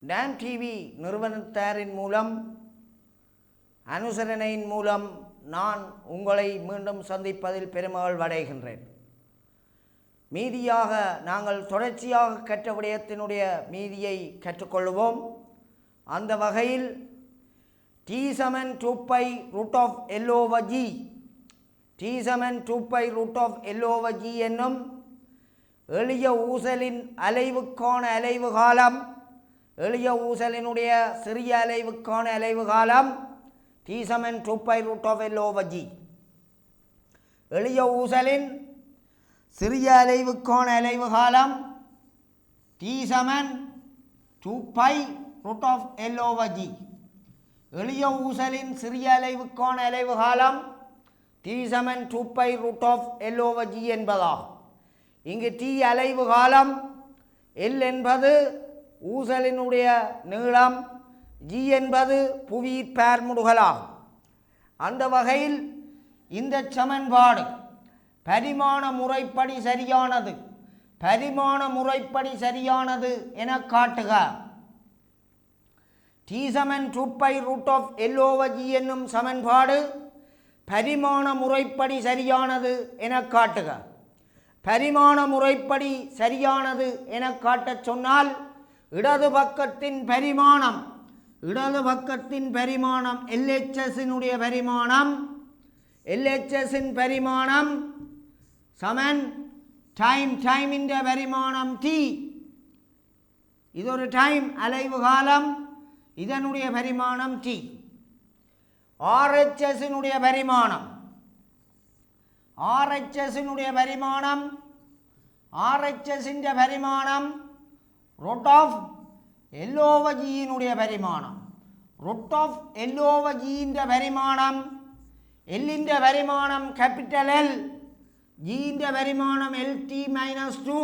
Don TV நிறுவனத்தாரின் மூலம் அனுசரணையின் மூலம் நான் உங்களை மீண்டும் சந்திப்பதில் பெருமகிழ்வு அடைகின்றேன். மீதியாக நாங்கள் தொடர்ச்சியாக கற்ற விடயத்தினுடைய மீதியை கற்றுக்கொள்வோம். அந்த வகையில் T7 2π √L/G T7 2π √L/G என்னும் எளிய ஊசலின் அலைவுக்கான அலைவு காலம், எளிய ஊசலினுடைய சிறிய அலைவுக்கான அலைவு காலம் T7 2π √L/G. எளிய ஊசலின் சிறிய அலைவுக்கான அலைவு காலம் T7 2π √L/G. எளிய ஊசலின் சிறிய அலைவுக்கான அலைவு காலம் T7 2π √L/G என்பதாகும். இங்கு T அலைவு காலம், L என்பது ஊசலினுடைய நீளம், G என்பது புவியீர் பார்முடுகலாகும். அந்த வகையில் இந்த சமன்பாடு பரிமாண முறைப்படி சரியானது, பரிமாண முறைப்படி சரியானது என காட்டுக. T7 2π √L/G என்னும் சமன்பாடு பரிமாண முறைப்படி சரியானது என காட்டுக. பரிமாண முறைப்படி சரியானது என காட்டச் சொன்னால் இடது பக்கத்தின் பரிமாணம், இடது பக்கத்தின் பரிமாணம் LHSனுடைய பரிமாணம், LHSின் பரிமாணம் சமன் டைமின் பரிமாணம் T. இது ஒரு டைம் அலைவு காலம், இதனுடைய பரிமாணம் T. RHSனுடைய பரிமாணம், RHSனுடைய பரிமாணம், RHSின் பரிமாணம் √L/Gயினுடைய பரிமாணம், √L/Gயின் பரிமாணம், Lயின் பரிமாணம் கேபிட்டல் L, Gயின் பரிமாணம் LT-2.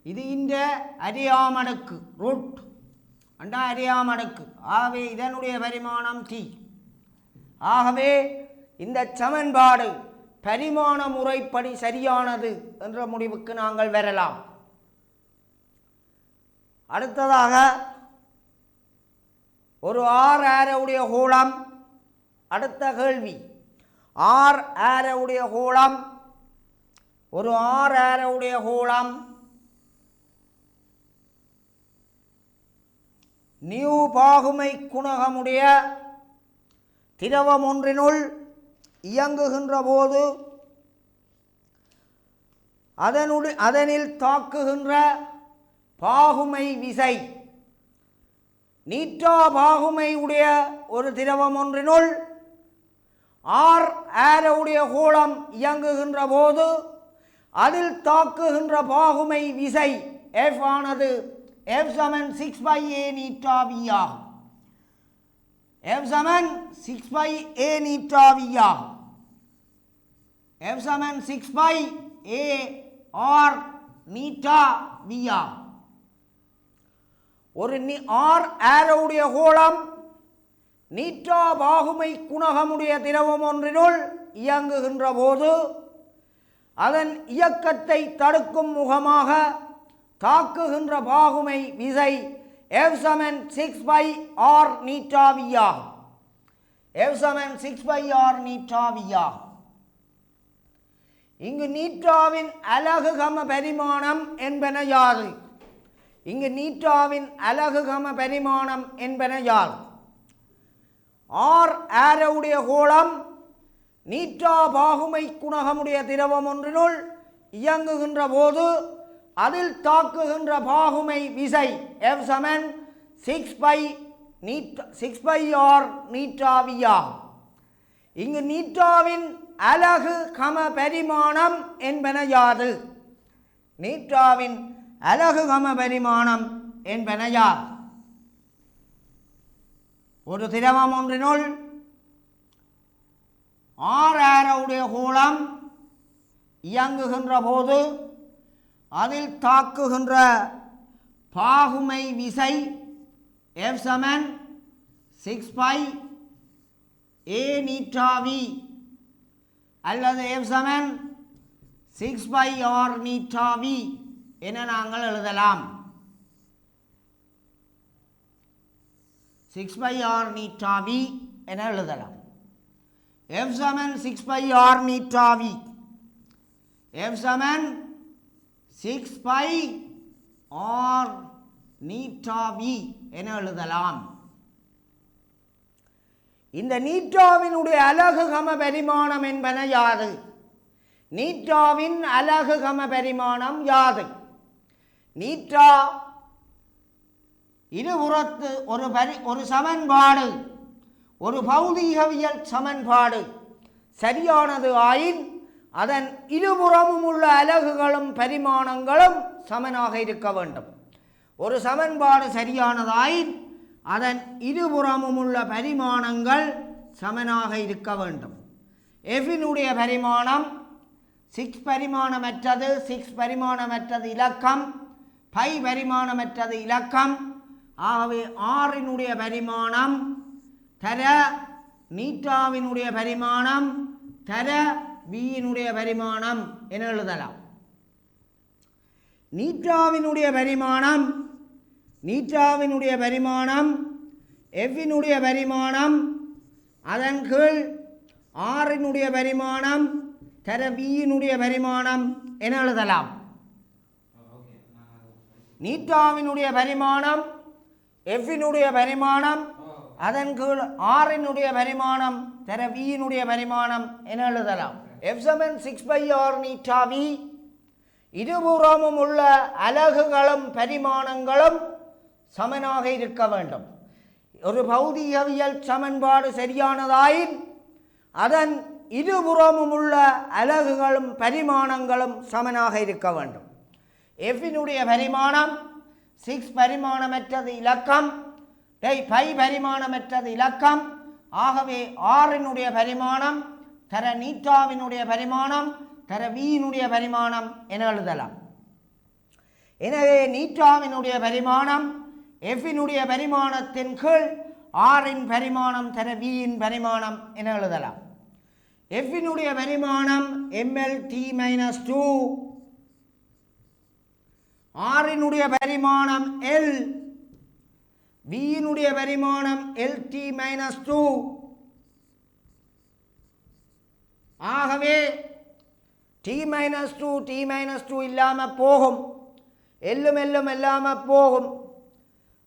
இது இந்த அரியாமடுக்கு ரூட் அண்டா அரியாமடுக்கு. ஆகவே இதனுடைய பரிமாணம் T. ஆகவே இந்த சமன்பாடு பரிமாண முறைப்படி சரியானது என்ற முடிவுக்கு நாங்கள் வரலாம். அடுத்ததாக ஒரு R ஆரவுடைய கோளம். அடுத்த கேள்வி, R ஆரவுடைய கோளம், ஒரு R ஆரவுடைய கோளம் நியூ பாகுமை குணகமுடைய திரவம் ஒன்றினுள் இயங்குகின்ற போது அதனில் தாக்குகின்ற பாகுமை விசை நீட்டா பாகுமை உடைய ஒரு திரவம் ஒன்றினுள் R ஆரவுடைய கோளம் இயங்குகின்ற போது அதில் தாக்குகின்ற பாகுமை விசை F ஆனது F = 6/A நீட்டாV ஆகும். F = 6/A நீட்டாV ஆகும். F = 6/A or நீட்டாV ஆகும். ஒரு R ஆரவுடைய கோளம் நீட்டா பாகுமை குணகமுடைய திரவம் ஒன்றினுள் இயங்குகின்ற போது அதன் இயக்கத்தை தடுக்கும் முகமாக தாக்குகின்ற பாகுமை விசை F = 6/R நீட்டாV ஆகும். F = 6/R நீட்டாV ஆகும். இங்கு நீட்டாவின் அலகு கம பரிமாணம் என்பன யாது? இங்கு நீட்டாவின் அலகு கம பரிமாணம் என்பன யாது? R ஆரவுடைய கோளம் நீட்டா பாகுமை குணகமுடைய திரவம் ஒன்றினுள் இயங்குகின்ற போது அதில் தாக்குகின்ற பாகுமை விசை F = 6/R நீட்டாV ஆகும். இங்கு நீட்டாவின் அலகு கம பரிமாணம் என்பன யாது? நீட்டாவின் அலகு கம பரிமாணம் என்பன யாது? ஒரு திரவம் ஒன்றினுள் R ஆரவுடைய கோளம் இயங்குகின்ற போது அதில் தாக்குகின்ற பாகுமை விசை F = 6/A நீட்டாV அல்லது F = 6/R நீட்டாV என நாங்கள் எழுதலாம். 6 பை ஆர் நீட்டா வி என எழுதலாம். F சமன் 6 pi r eta v. F சமன் 6 பை ஆர் நீட்டா வி என எழுதலாம். இந்த நீட்டாவினுடைய அலகு கம பரிமாணம் என்பன யாது? நீட்டாவின் அலகு கம பரிமாணம் யாது? நீட்டா இருபுறத்து ஒரு சமன்பாடு, ஒரு பௌதீகவியல் சமன்பாடு சரியானது ஆயின் அதன் இருபுறமும் உள்ள அலகுகளும் பரிமாணங்களும் சமனாக இருக்க வேண்டும். ஒரு சமன்பாடு சரியானதாயின் அதன் இருபுறமும் உள்ள பரிமாணங்கள் சமனாக இருக்க வேண்டும். எஃபினுடைய பரிமாணம் 6 பரிமாணமற்றது, 6 பரிமாணமற்றது இலக்கம், பை பரிமாணமற்றது இலக்கம். ஆகவே ஆறினுடைய பரிமாணம் தர நீட்டாவினுடைய பரிமாணம் தர வியினுடைய பரிமாணம் என எழுதலாம். நீட்டாவினுடைய பரிமாணம் எஃபினுடைய பரிமாணம் அதன் கீழ் ஆறினுடைய பரிமாணம் தர வியினுடைய பரிமாணம் என எழுதலாம். நீட்டாவினுடைய பரிமாணம் எஃபினுடைய பரிமாணம் அதன் கீழ் ஆறினுடைய பரிமாணம் தர வியினுடைய பரிமாணம் என எழுதலாம். F சமன் 6 பை ஆர் நீட்டா வி. இருபுறமும் உள்ள அலகுகளும் பரிமாணங்களும் சமனாக இருக்க வேண்டும். ஒரு பௌதீகவியல் சமன்பாடு சரியானதாயின் அதன் இருபுறமும் உள்ள அலகுகளும் பரிமாணங்களும் சமனாக இருக்க வேண்டும். எஃபினுடைய பரிமாணம் 6 பரிமாணமற்றது இலக்கம், பை பரிமாணமற்றது இலக்கம். ஆகவே ஆறினுடைய பரிமாணம் தர நீட்டாவினுடைய பரிமாணம் தர வியினுடைய பரிமாணம் என எழுதலாம். எனவே நீட்டாவினுடைய பரிமாணம் எஃபினுடைய பரிமாணத்தின் கீழ் ஆறின் பரிமாணம் தர வியின் பரிமாணம் என எழுதலாம். எஃபினுடைய பரிமாணம் mlt-2, ஆறினுடைய பரிமாணம் L, வியினுடைய பரிமாணம் lt-2. ஆகவே t-2 இல்லாமல் போகும், எல்லும் இல்லாமல் போகும்.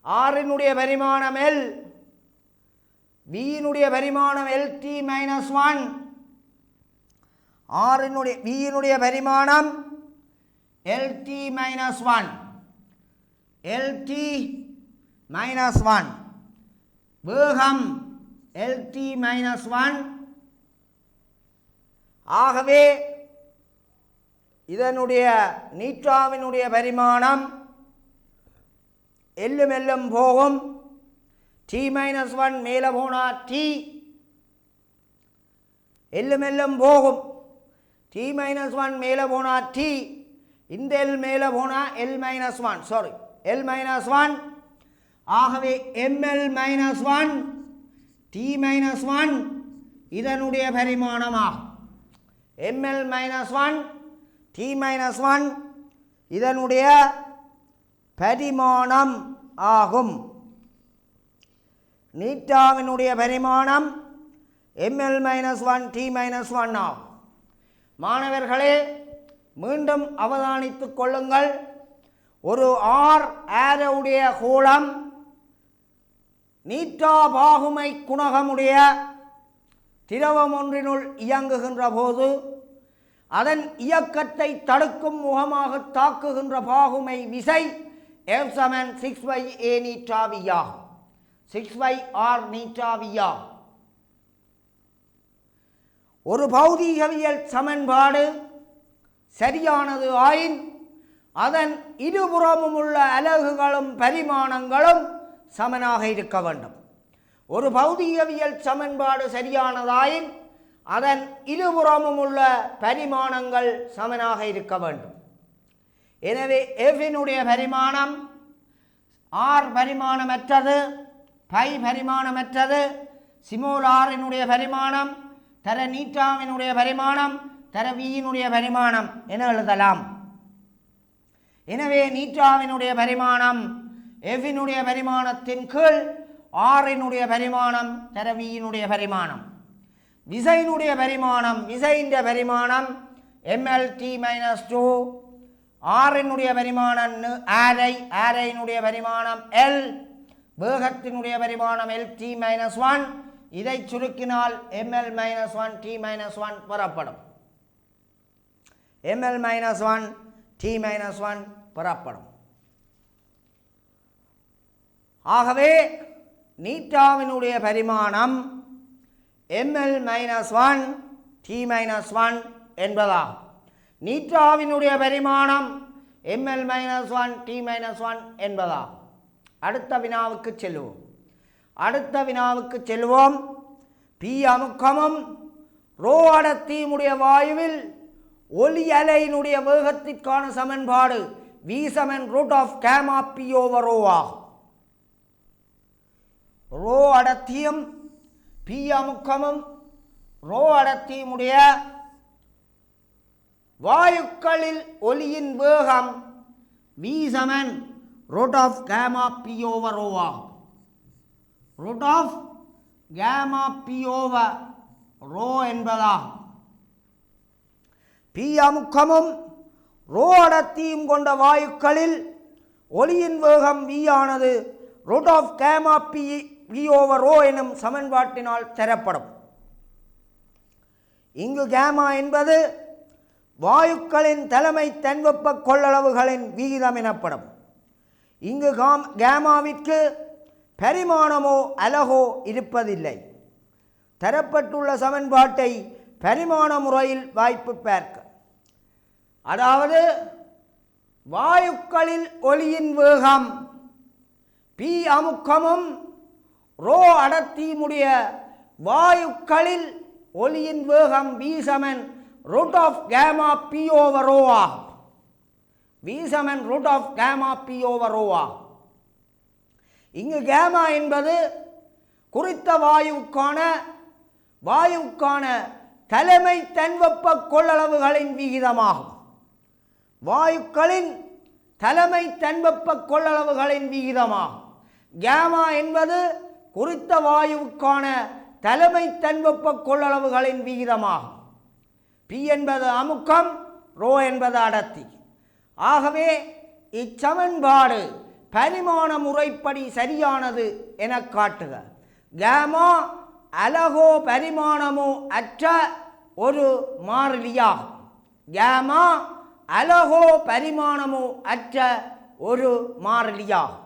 ஆறினுடைய பரிமாணம் L, வியினுடைய பரிமாணம் lt-1, வியினுடைய பரிமாணம் lt-1, lt-1, வேகம் lt-1. ஆகவே இதனுடைய நீட்டாவினுடைய பரிமாணம் எல்லும் போகும். t-1 மேலே போனால் t, எல்லும் போகும். t-1 மேலே போனால் t, இந்த L மேலே போனால் L-1, சாரி L-1. ஆகவே ml-1 t-1 இதனுடைய பரிமாணமாகும். ml-1 t-1 இதனுடைய பரிமாணம் ஆகும். நீட்டாவினுடைய பரிமாணம் ml-1 t-1 ஆகும். மாணவர்களே, மீண்டும் அவதானித்துக் கொள்ளுங்கள். ஒரு ஆர் ஆரவுடைய கோளம் நீட்டா பாகுமை குணகமுடைய திரவம் ஒன்றினுள் இயங்குகின்ற போது அதன் இயக்கத்தை தடுக்கும் முகமாக தாக்குகின்ற பாகுமை விசை F சமன் 6 பை a நீட்டா v ஆகும். 6 பை r நீட்டா v ஆகும். ஒரு பௌதீகவியல் சமன்பாடு சரியானது ஆயின் அதன் இருபுறமும் உள்ள அலகுகளும் பரிமாணங்களும் சமனாக இருக்க வேண்டும். ஒரு பௌதீகவியல் சமன்பாடு சரியானதாயின் அதன் இருபுறமும் உள்ள பரிமாணங்கள் சமனாக இருக்க வேண்டும். எனவே எஃபினுடைய பரிமாணம் ஆர் பரிமாணமற்றது, பை பரிமாணமற்றது, சிமோல் ஆரினுடைய பரிமாணம் தர நீட்டாவினுடைய பரிமாணம் தர வியினுடைய பரிமாணம் என எழுதலாம். எனவே நீட்டாவினுடைய பரிமாணம் எஃபினுடைய பரிமாணத்தின் கீழ் ஆரினுடைய பரிமாணம் தர வியினுடைய பரிமாணம். விசையினுடைய பரிமாணம் விசையின் பரிமாணம் mlt-2. ஆரினுடைய பரிமாணம் ஆரையினுடைய பரிமாணம் எல். வேகத்தினுடைய பரிமாணம் lt-1. இதை சுருக்கினால் ml-1t-1 பெறப்படும். ml-1t-1 பெறப்படும். ஆகவே நீட்டாவினுடைய பரிமாணம் ml-1t-1 என்பதாகும். நீட்டாவினுடைய பரிமாணம் ml-1t-1 என்பதாகும். அடுத்த வினாவுக்கு செல்வோம். பி அமுக்கமும் ரோ அடர்த்தியுடைய வாயுவில் ஒலி அலையினுடைய வேகத்திற்கான சமன்பாடு v √Γ p/ρ ஆகும். ரோ அடர்த்தியும் பி அமுக்கமும் ரோ அடர்த்தியுடைய வாயுக்களில் ஒலியின் வேகம் v √Γ p/ρ ஆகும். √Γ p/ρ என்பதாகும். பி அமுக்கமும் ரோ அடர்த்தியும் கொண்ட வாயுக்களில் ஒலியின் வேகம் v ஆனது √Γ p/ρ எனும் சமன்பாட்டினால் தரப்படும். இங்கு கேமா என்பது வாயுக்களின் தலைமை தன்வெப்ப கொள்ளளவுகளின் விகிதம் எனப்படும். இங்கு கேமாவிற்கு பரிமாணமோ அலகோ இருப்பதில்லை. தரப்பட்டுள்ள சமன்பாட்டை பரிமாண முறையில் வாய்ப்பு பார்க்க, அதாவது வாயுக்களில் ஒலியின் வேகம் பி அமுக்கமும் ரோ அடர்த்தியுடைய வாயுக்களில் ஒலியின் வேகம் v √Γ p/ρ ஆகும். v √Γ p/ρ ஆகும். இங்கு கேமா என்பது குறித்த வாயுவுக்கான தலைமை தன்வெப்ப கொள்ளளவுகளின் விகிதமாகும். வாயுக்களின் தலைமை தன்வெப்ப கொள்ளளவுகளின் விகிதமாகும். கேமா என்பது குறித்த வாயுவுக்கான தலைமை தன்வெப்ப கொள்ளளவுகளின் விகிதமாகும். பி என்பது அமுக்கம், ரோ என்பது அடர்த்தி. ஆகவே இச்சமன்பாடு பரிமாண முறைப்படி சரியானது என காட்டுக. கேமா அலகோ பரிமாணமோ அற்ற ஒரு மாறிலியாகும். கேமா அலகோ பரிமாணமோ அற்ற ஒரு மாறிலியாகும்.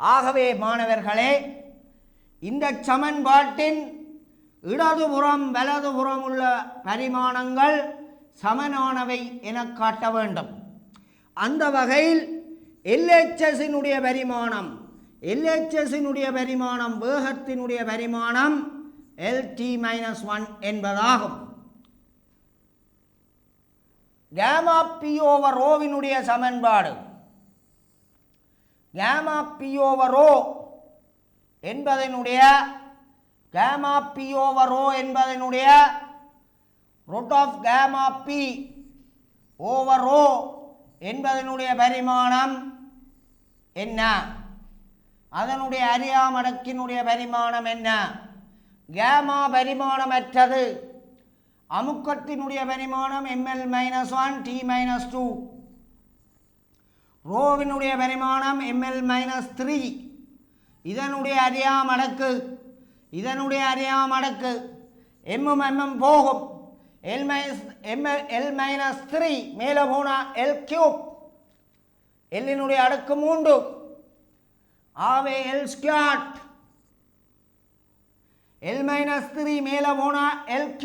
ஆகவே மாணவர்களே, இந்த சமன்பாட்டின் இடதுபுறம் வலதுபுறம் உள்ள பரிமாணங்கள் சமனானவை என காட்ட வேண்டும். அந்த வகையில் LHSனுடைய பரிமாணம் வேகத்தினுடைய பரிமாணம் LT-1 என்பதாகும். கேமா p/ρவினுடைய சமன்பாடு கேமா p/ρ என்பதனுடைய √Γ p/ρ என்பதனுடைய பரிமாணம் என்ன? அதனுடைய அறியாமடக்கினுடைய பரிமாணம் என்ன? கேமா பரிமாணமற்றது. அமுக்கத்தினுடைய பரிமாணம் ml-1t-2. ரோவினுடைய பரிமாணம் ml-3. இதனுடைய அறியாமடக்கு எம்மும் போகும். L-3 மேலே போனால் L3. எல்லினுடைய அடுக்கு 3. ஆகவே L2. L-3 மேலே போனால் L3.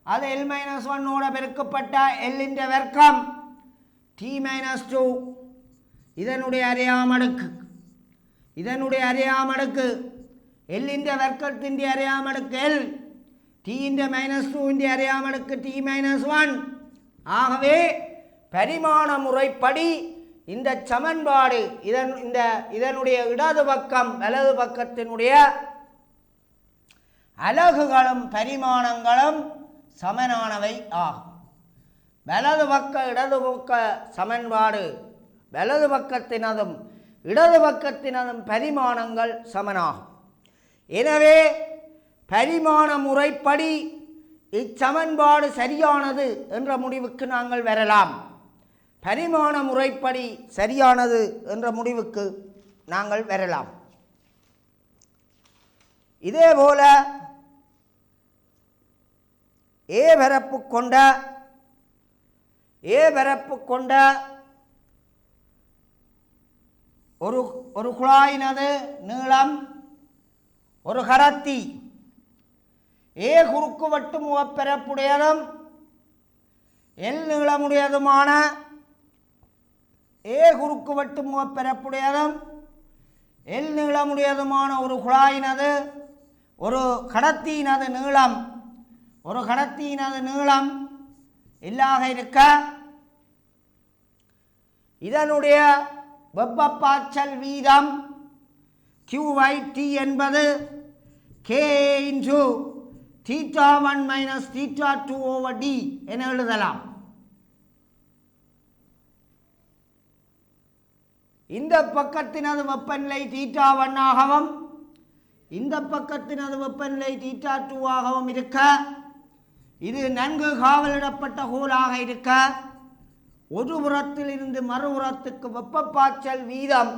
அது L-1 பெருக்கப்பட்ட L வர்க்கம் T-2. இதனுடைய அறியாமடக்கு L வர்க்கத்தின் அறியாமடக்கு L. T-2 அறியாமடக்கு T-1. ஆகவே பரிமாண முறைப்படி இந்த சமன்பாடு இதனுடைய இடது பக்கம் வலது பக்கத்தினுடைய அலகுகளும் பரிமாணங்களும் சமனானவை ஆகும். வலது பக்க இடது பக்க சமன்பாடு வலது பக்கத்தினதும் இடது பக்கத்தினதும் பரிமாணங்கள் சமனாகும். எனவே பரிமாண முறைப்படி இச்சமன்பாடு சரியானது என்ற முடிவுக்கு நாங்கள் வரலாம். பரிமாண முறைப்படி சரியானது என்ற முடிவுக்கு நாங்கள் வரலாம். இதேபோல ஏ பரப்பு கொண்ட ஒரு குழாயினது நீளம் ஒரு கடத்தி ஏ குறுக்குவட்டு முகப்பரப்புடையதும் எல் நீளமுடையதுமான ஏ குறுக்குவட்டு முகப்பரப்புடையதும் எல் நீளமுடையதுமான ஒரு குழாயினது ஒரு கடத்தியினது நீளம் இல்லாக இருக்க இதனுடைய வெப்பப்பாய்ச்சல் வீதம் QT என்பது K into θ1 minus θ2 over D என எழுதலாம். இந்த பக்கத்தினது வெப்பநிலை θ1 ஆகவும் இந்த பக்கத்தினது வெப்பநிலை θ2 ஆகவும் இருக்க இது நன்கு காவலிடப்பட்ட கோலாக இருக்க ஒரு புறத்தில் இருந்து மறுபுறத்துக்கு வெப்பப்பாய்ச்சல் வீதம்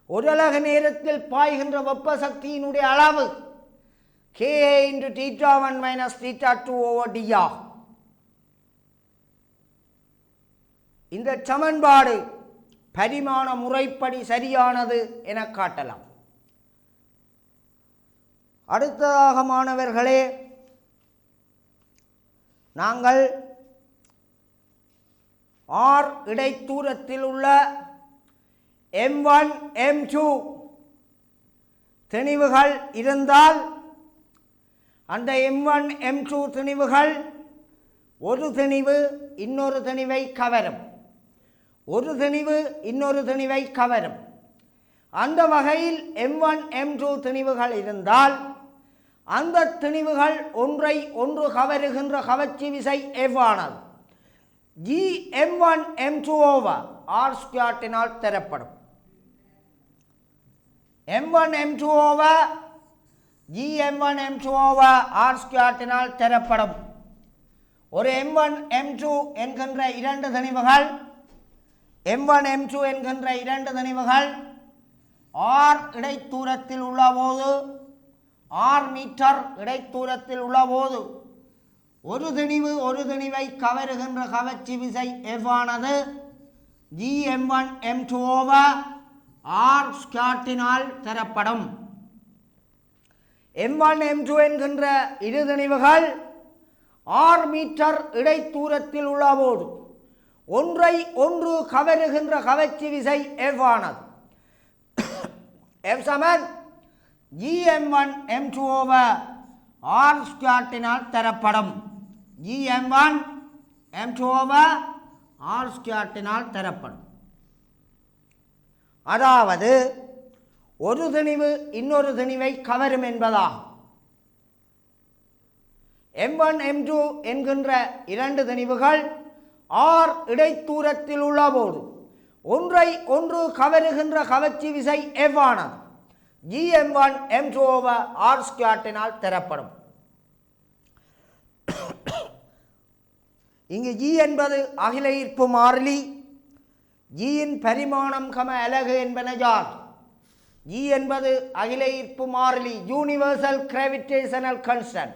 ஒரு அலகு நேரத்தில் பாய்கின்ற வெப்ப சக்தியினுடைய அளவு K into θ1 minus θ2 over D ஆகும். இந்த சமன்பாடு பரிமாண முறைப்படி சரியானது என காட்டலாம். அடுத்ததாக மாணவர்களே, நாங்கள் R இடைத்தூரத்தில் உள்ள M1 M2 திணிவுகள் இருந்தால் அந்த M1 M2 திணிவுகள் ஒரு திணிவு இன்னொரு திணிவை கவரும், ஒரு திணிவு இன்னொரு திணிவை கவரும். அந்த வகையில் M1 M2 திணிவுகள் இருந்தால் அந்த திணிவுகள் ஒன்றை ஒன்று கவருகின்ற கவர்ச்சி விசை எவ்வானது Gm1 M2 over R ஸ்கொயர்டினால் தரப்படும். M1 M2 over Gm1 M2 over R ஸ்கொயர்டினால் தரப்படும். ஒரு M1 M2 என்கின்ற இரண்டு திணிவுகள் M1 M2 என்கின்ற இரண்டு திணிவுகள் R இடைத்தூரத்தில் உள்ளபோது R மீட்டர் இடைத்தூரத்தில் உள்ளபோது ஒரு திணிவு ஒரு திணிவை கவருகின்ற கவர்ச்சி விசை எவ்வானது Gm1 M2 over R ஸ்கொயர்டினால் தரப்படும். M1 M2 என்கின்ற இரு திணிவுகள் R மீட்டர் இடைத்தூரத்தில் உள்ளபோது ஒன்றை ஒன்று கவருகின்ற கவர்ச்சி விசை எவ்வானது F சமன் Gm1 M2 over R ஸ்கொயர்டினால் தரப்படும். Gm1 M2 over R ஸ்கொயர்டினால் தரப்படும். அதாவது ஒரு திணிவு இன்னொரு திணிவை கவரும் என்பதாகும். M1 M2 என்கின்ற இரண்டு திணிவுகள் R இடைத்தூரத்தில் உள்ளபோது ஒன்றை ஒன்று கவருகின்ற கவர்ச்சி விசை எவ்வானது Gm1 M2 over R ஸ்கொயர்டினால் தரப்படும். இங்கு G என்பது அகில ஈர்ப்பு மாறிலி. Gயின் பரிமாணம் அலகு என்பன யார்? G என்பது அகில ஈர்ப்பு மாறிலி, universal gravitational constant.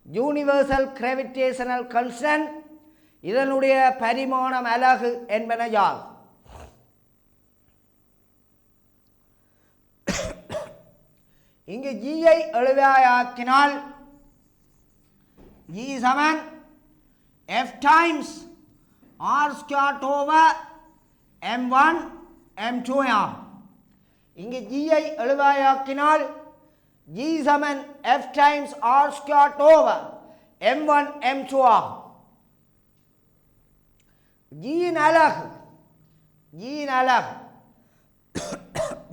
Universal gravitational constant இதனுடைய பரிமாணம் அலகு என்பன யார்? இங்கு Gயை எழுவாயாக்கினால் G சமன் F times R squared over M1 M2 ஆகும். இங்கு Gயை எழுவாயாக்கினால் G சமன் F times R squared over M1 M2 ஆகும். Gயின் அலகு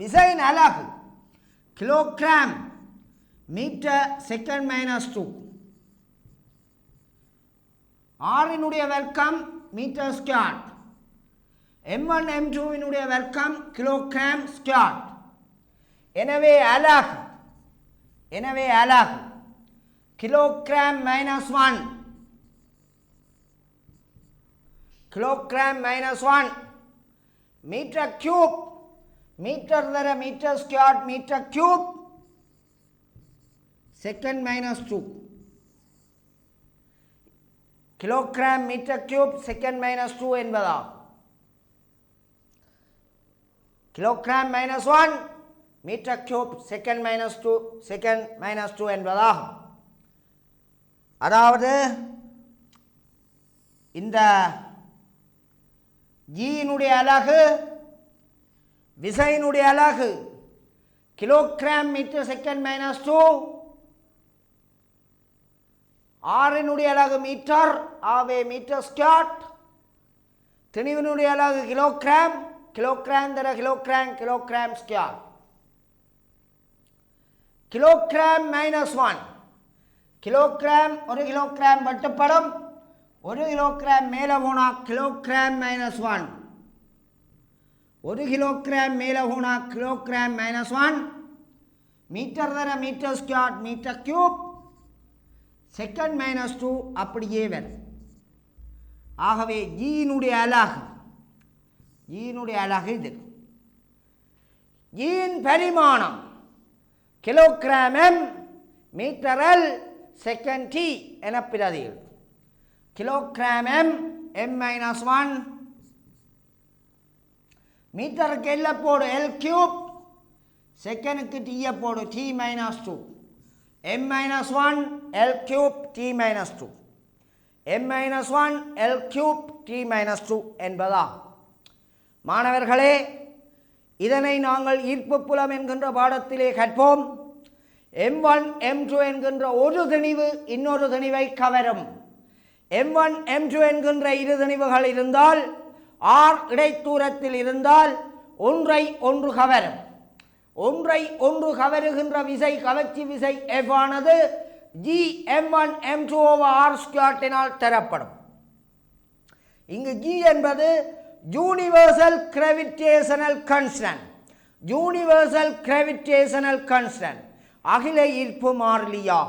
விசையின் அலகு கிலோகிராம் மீட்டர் செகண்ட் மைனஸ் 2. ஆரினுடைய வர்க்கம் மீட்டர் ஸ்கொயர். m1 m2வினுடைய வர்க்கம் கிலோகிராம் ஸ்கொயர். எனவே அலகு kilogram minus 1 metre cube, metre தர metre square metre cube second minus 2 kilogram metre cube second minus 2 என்பதா kilogram minus 1 metre cube second minus 2 என்பதா. அதாவது இந்த ஜியினுடைய அலகு விசையினுடைய அலகு கிலோகிராம் மீட்டர் செகண்ட் மைனஸ் 2, ஆறினுடைய அலகு மீட்டர், ஆவே மீட்டர் ஸ்கொயர், திணிவினுடைய அலகு கிலோகிராம், கிலோகிராம் தர kilogram square. Kilogram minus 1 kilogram, ஒரு கிலோகிராம் வெட்டப்படும், ஒரு கிலோகிராம் மேலே போனால் கிலோகிராம் மைனஸ் 1, ஒரு கிலோகிராம் மேலே போனால் கிலோகிராம் மைனஸ் 1, மீட்டர் தர metre square metre cube second minus 2 அப்படியே வரும். ஆகவே ஜியினுடைய அலகு இது. ஜியின் பரிமாணம் kilogram M, metre L, second T என பிரதிகள். கிலோகிராம் எம் மைனஸ் 1, மீட்டருக்கு எல்ல போடு எல் கியூப், செகண்டுக்கு டீயை போடு D minus 2, m minus 1 L cube t minus 2, m minus 1 L cube t minus 2 என்பதா. மாணவர்களே, இதனை நாங்கள் ஈர்ப்பு புலம் என்கின்ற பாடத்திலே கற்போம். m1 m2 என்கின்ற ஒரு திணிவு இன்னொரு திணிவை கவரும். m1 m2 என்கின்ற இரு திணிவுகள் இருந்தால், r இடைத்தூரத்தில் இருந்தால் ஒன்றை ஒன்று கவரும். ஒன்றை ஒன்று கவருகின்ற விசை, கவர்ச்சி விசை F ஆனது G m1 m2 over r ஸ்கொயர்டினால் தரப்படும். இங்கு G என்பது universal gravitational constant, universal gravitational constant, அகில ஈர்ப்பு மாறிலியா.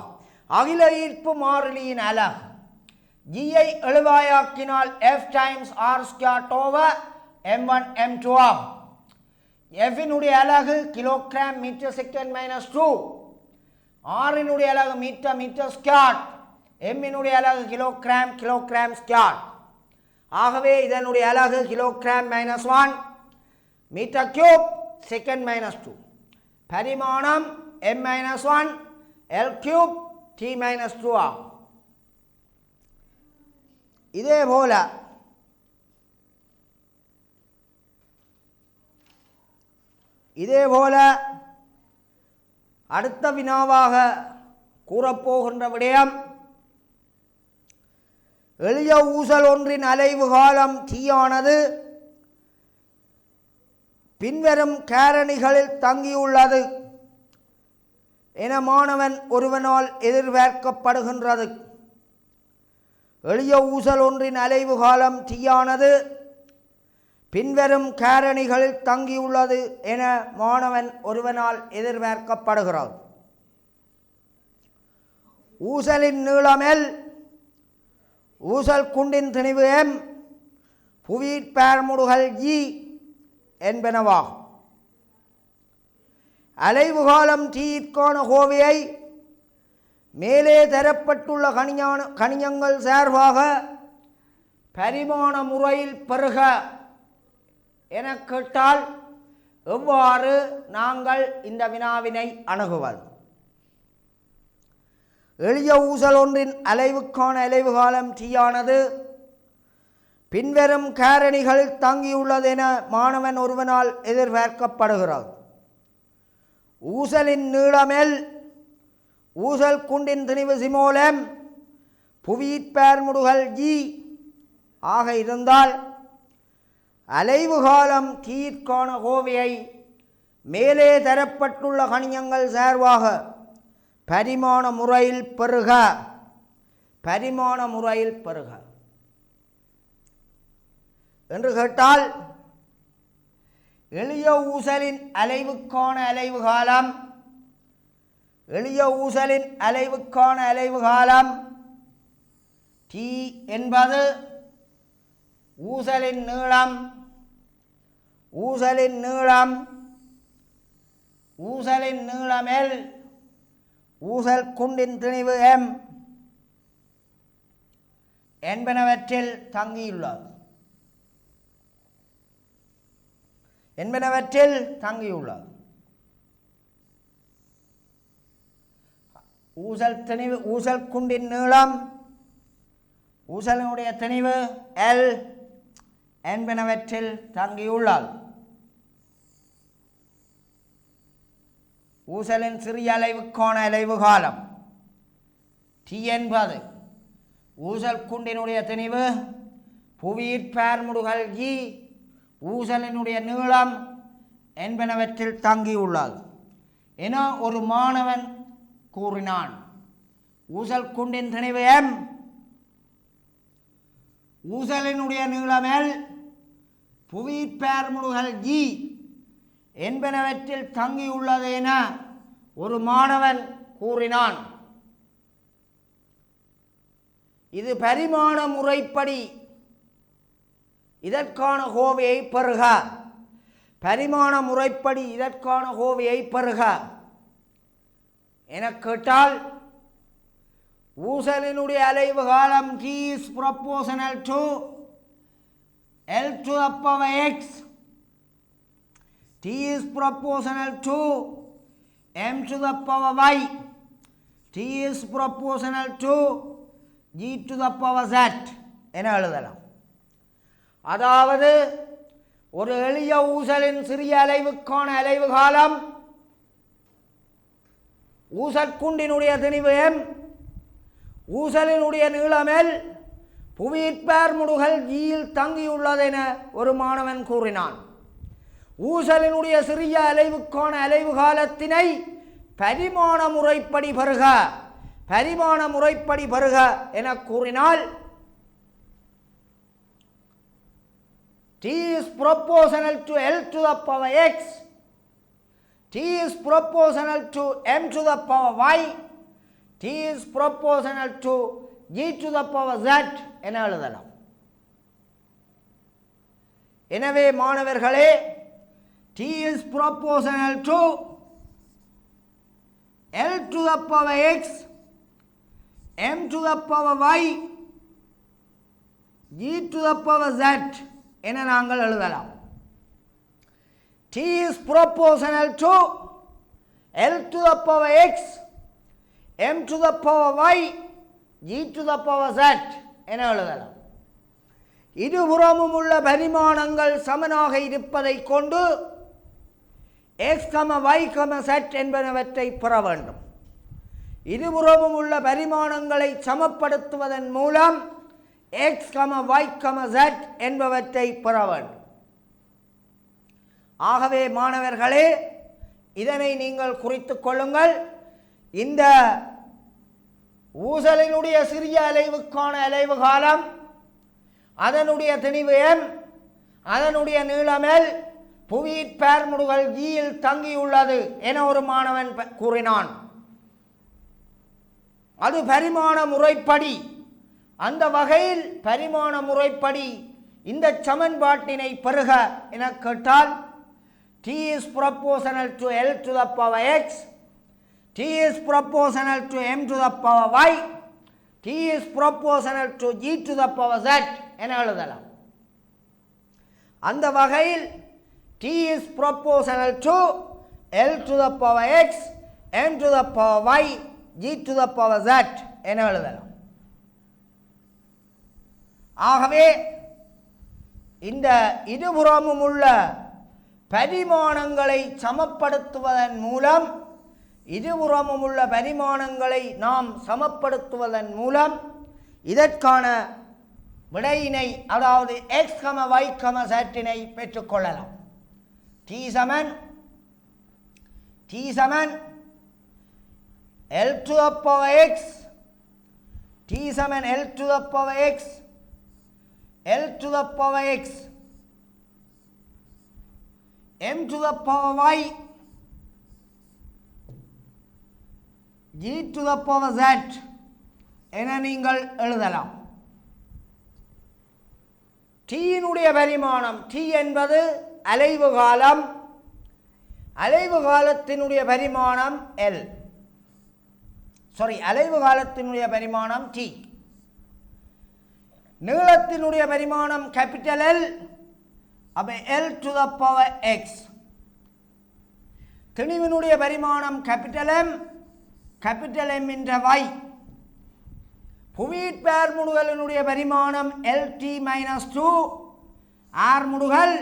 அகில ஈர்ப்பு மாறிலியின் அலகு G-ஐ எழுவாயாக்கினால் F times r square over m1 m2 ஆகும். எஃபினுடைய அலகு கிலோகிராம் மீட்டர் செகண்ட் மைனஸ் 2, ஆறினுடைய அலகு மீட்டர் ஸ்கொயர், எம்மினுடைய அலகு கிலோகிராம் ஸ்கொயர். ஆகவே இதனுடைய அலகு kilogram minus 1 metre cube second minus 2. பரிமாணம் m minus 1 L cube t minus 2 ஆகும். இதேபோல அடுத்த வினாவாக கூறப்போகின்ற விடயம், எளிய ஊசல் ஒன்றின் அலைவு காலம் t ஆனது பின்வரும் காரணிகளில் தங்கியுள்ளது என மாணவன் ஒருவனால் எதிர்பார்க்கப்படுகின்றது. எளிய ஊசல் ஒன்றின் அலைவு காலம் t ஆனது பின்வரும் காரணிகளில் தங்கியுள்ளது என மாணவன் ஒருவனால் எதிர்பார்க்கப்படுகிறது. ஊசலின் நீளம் L, ஊசல் குண்டின் திணிவு M, புவியீர்ப்பு பார்முடுகள் G என்பனவாகும். அலைவு காலம் T-க்கான கோவையை மேலே தரப்பட்டுள்ள கணியங்கள் சார்பாக பரிமாண முறையில் பெறுக என கேட்டால் எவ்வாறு நாங்கள் இந்த வினாவினை அணுகுவது? எளிய ஊசல் ஒன்றின் அலைவுக்கான அலைவு காலம் t ஆனது பின்வரும் காரணிகளில் தங்கியுள்ளது என மாணவன் ஒருவனால் எதிர்பார்க்கப்படுகிறது. ஊசலின் நீளம் L, ஊசல் குண்டின் திணிவு சிமோலம், புவியீர்ப்பு பார்முடுகள் G ஆக இருந்தால் அலைவு காலம் T-க்கான கோவையை மேலே தரப்பட்டுள்ள கணியங்கள் சார்பாக பரிமாண முறையில் பெறுக என்று கேட்டால் எளிய ஊசலின் அலைவுக்கான அலைவு காலம் எளிய ஊசலின் அலைவுக்கான அலைவு காலம் T என்பது ஊசலின் நீளம் ஊசலின் நீளம் ஊசலின் நீளம் L ஊசல் குண்டின் திணிவு M என்பனவற்றில் தங்கியுள்ளது ஊசல் திணிவு ஊசல் குண்டின் நீளம் ஊசலினுடைய திணிவு L என்பனவற்றில் தங்கியுள்ளது ஊசலின் சிறிய அலைவுக்கான அலைவு காலம் T என்பது ஊசல் குண்டினுடைய திணிவு புவியீர்ப்பார்முடுகல் G ஊசலினுடைய நீளம் என்பனவற்றில் தங்கியுள்ளது என ஒரு மாணவன் கூறினான். ஊசல் குண்டின் திணிவு M ஊசலினுடைய நீளம் L புவியீர்ப்பார்முடுகல் G என்பனவற்றில் தங்கியுள்ளது என ஒரு மாணவன் கூறினான். இது பரிமாண முறைப்படி இதற்கான கோவையை பெறுக. பரிமாண முறைப்படி இதற்கான கோவையை பெறுக என கேட்டால் ஊசலினுடைய அலைவு காலம் T is proportional to L to the power X. T is proportional to M to the power Y. T is proportional to G to the power Z என எழுதலாம். அதாவது ஒரு எளிய ஊசலின் சிறிய அலைவுக்கான அலைவு காலம் ஊசற்குண்டினுடைய திணிவு M ஊசலினுடைய நீளம் L புவியீர்ப்பார்முடுகல் Gயில் தங்கியுள்ளது என ஒரு மாணவன் கூறினான். ஊசலினுடைய சிறிய அலைவுக்கான அலைவு காலத்தினை பரிமாண முறைப்படி பெறுக என கூறினால் T is proportional to L to the power X, T is proportional to M to the power Y, T is proportional to G to the power Z என எழுதலாம். எனவே மாணவர்களே T is proportional to L to the power X, M to the power Y, G to the power Z என நாங்கள் எழுதலாம். T is proportional to L to the power X, M to the power Y, G to the power Z என எழுதலாம். இருபுறமும் உள்ள பரிமாணங்கள் சமனாக இருப்பதை கொண்டு x, y, z என்பனவற்றை பெற வேண்டும். இருபுறமும் உள்ள பரிமாணங்களை சமப்படுத்துவதன் மூலம் x, y, z என்பவற்றை பெற வேண்டும். ஆகவே மாணவர்களே இதனை நீங்கள் குறித்துக் கொள்ளுங்கள். இந்த ஊசலினுடைய சிறிய அலைவுக்கான அலைவு காலம் அதனுடைய திணிவு M அதனுடைய நீளம் L புவியீர்ப்பார்முடுகல் Gயில் தங்கியுள்ளது என ஒரு மாணவன் கூறினான். அது பரிமாண முறைப்படி அந்த வகையில் பரிமாண முறைப்படி இந்த சமன்பாட்டினை பெறுக என கேட்டால் T is proportional to L to the power X, T is proportional to M to the power Y, T is proportional to G to the power Z என எழுதலாம். அந்த வகையில் T is proportional to L to the power X, M to the power Y, G to the power Z என எழுதலாம். ஆகவே இந்த இருபுறமும் உள்ள பரிமாணங்களை சமப்படுத்துவதன் மூலம் நாம் சமப்படுத்துவதன் மூலம் இதற்கான விடையினை அதாவது x, y, z இனை பெற்றுக்கொள்ளலாம். T Saman L to the power x, T Saman L to the power x, L to the power x m to the power y g to the power z என நீங்கள் எழுதலாம். t-னுடைய பரிமாணம் t என்பது அலைவு காலம், அலைவு காலத்தினுடைய பரிமாணம் L, அலைவு காலத்தினுடைய பரிமாணம் t, நீளத்தினுடைய பரிமாணம் கேபிட்டல் L, அப்ப L to the power x, திணிவினுடைய பரிமாணம் கேபிட்டல் M, கேபிட்டல் M என்ற y, புவியீர்ப்பேர் முடுகலினுடைய பரிமாணம் LT - 2, ஆர் முடுகல்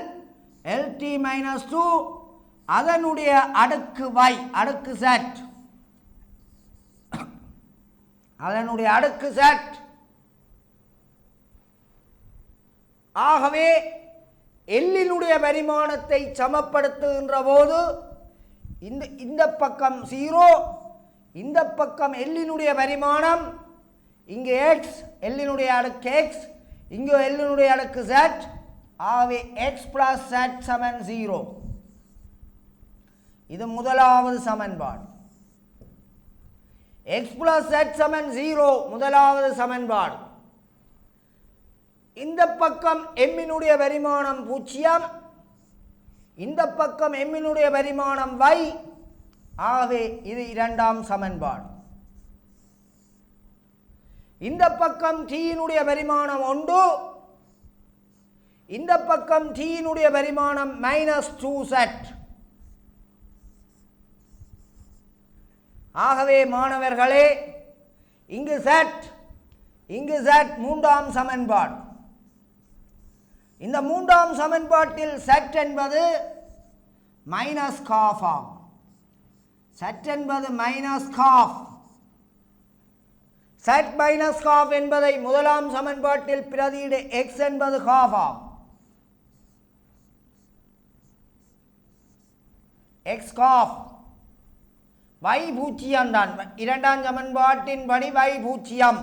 LT - 2, அதனுடைய அடுக்கு y, அடுக்கு z, அதனுடைய அடுக்கு z. ஆகவே எல்லினுடைய பரிமாணத்தை சமப்படுத்துகின்ற போது இந்த பக்கம் 0, இந்த பக்கம் எல்லினுடைய பரிமாணம், இங்கே x, எல்லினுடைய அடுக்கு x, இங்கே எல்லினுடைய அடுக்கு z. ஆகவே x plus z சமன் 0. இது முதலாவது சமன்பாடு. x plus z சமன் 0 முதலாவது சமன்பாடு. இந்த பக்கம் m-னுடைய பரிமாணம் 0, இந்த பக்கம் m-னுடைய பரிமாணம் y. ஆகவே இது இரண்டாம் சமன்பாடு. இந்த பக்கம் t-னுடைய பரிமாணம் 1, இந்த பக்கம் t-னுடைய பரிமாணம் -2z. ஆகவே மாணவர்களே, இங்கு z, இங்கு z மூன்றாம் சமன்பாடு. இந்த மூன்றாம் சமன்பாட்டில் z என்பது -12 ஆகும். z என்பது -12. z -12 என்பதை முதலாம் சமன்பாட்டில் பிரதியிட x என்பது 12 ஆகும். x ½ y 0 தான். இரண்டாம் சமன்பாட்டின் படி y 0.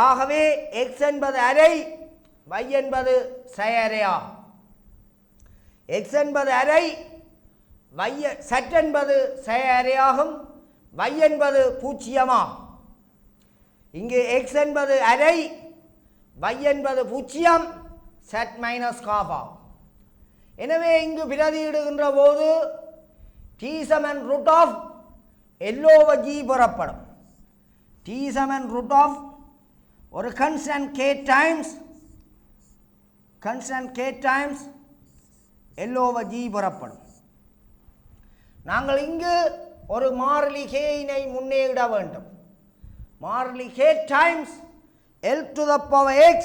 ஆகவே x என்பது அரை, y என்பது செயறையாகும். x என்பது அரை, z என்பது செயறையாகும், y என்பது 0 ஆகும். இங்கு x என்பது அரை, y என்பது 0, z -12 ஆகும். எனவே இங்கு பிரதியிடுகின்ற போது t சமன் √L/G பெறப்படும். t சமன் √ ஒரு கன்ஸ்டன்ட் k டைம்ஸ் L/G பெறப்படும். நாங்கள் இங்கு ஒரு மாறிலி k-னை முன்னே இட வேண்டும். மாறிலி k times L to the power x,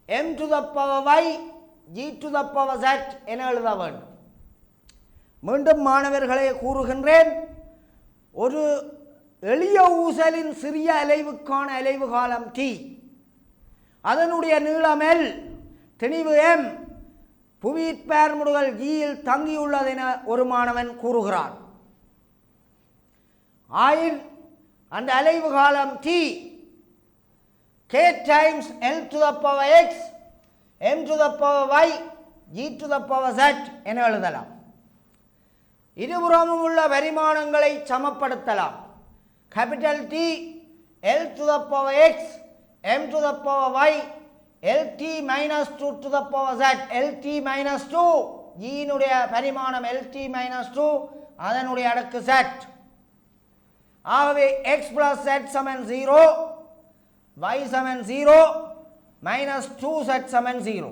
m to the power y, g to the power z என எழுத வேண்டும். மீண்டும் மாணவர்களே கூறுகின்றேன், ஒரு எளிய ஊசலின் சிறிய அலைவுக்கான அலைவு காலம் t, அதனுடைய நீளம் L, திணிவு m, புவியீர்ப்பேர் முடுகல் g-யில் தங்கியுள்ளது என ஒரு மாணவன் கூறுகிறான். ஆயின் அந்த அலைவு காலம் t k times L to the power x, m to the power y, g to the power z என எழுதலாம். இருபுறமும் உள்ள பரிமாணங்களை சமப்படுத்தலாம். Capital T L to the power x, m to the power y, LT - 2 to the power z, LT - 2, g-னுடைய பரிமாணம் LT - 2, அதனுடைய அடுக்கு z. ஆகவே x plus z சமன் 0, y சமன் 0, -2z சமன் 0,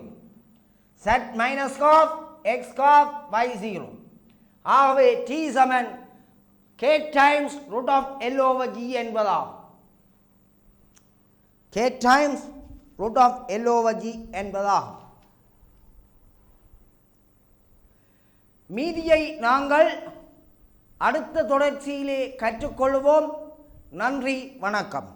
z -12, x ½, y 0. ஆகவே t சமன் k டைம்ஸ் √L/G என்பதாகும். k times √L/G என்பதாகும். மீதியை நாங்கள் அடுத்த தொடர்ச்சியிலே கற்றுக்கொள்வோம். நன்றி, வணக்கம்.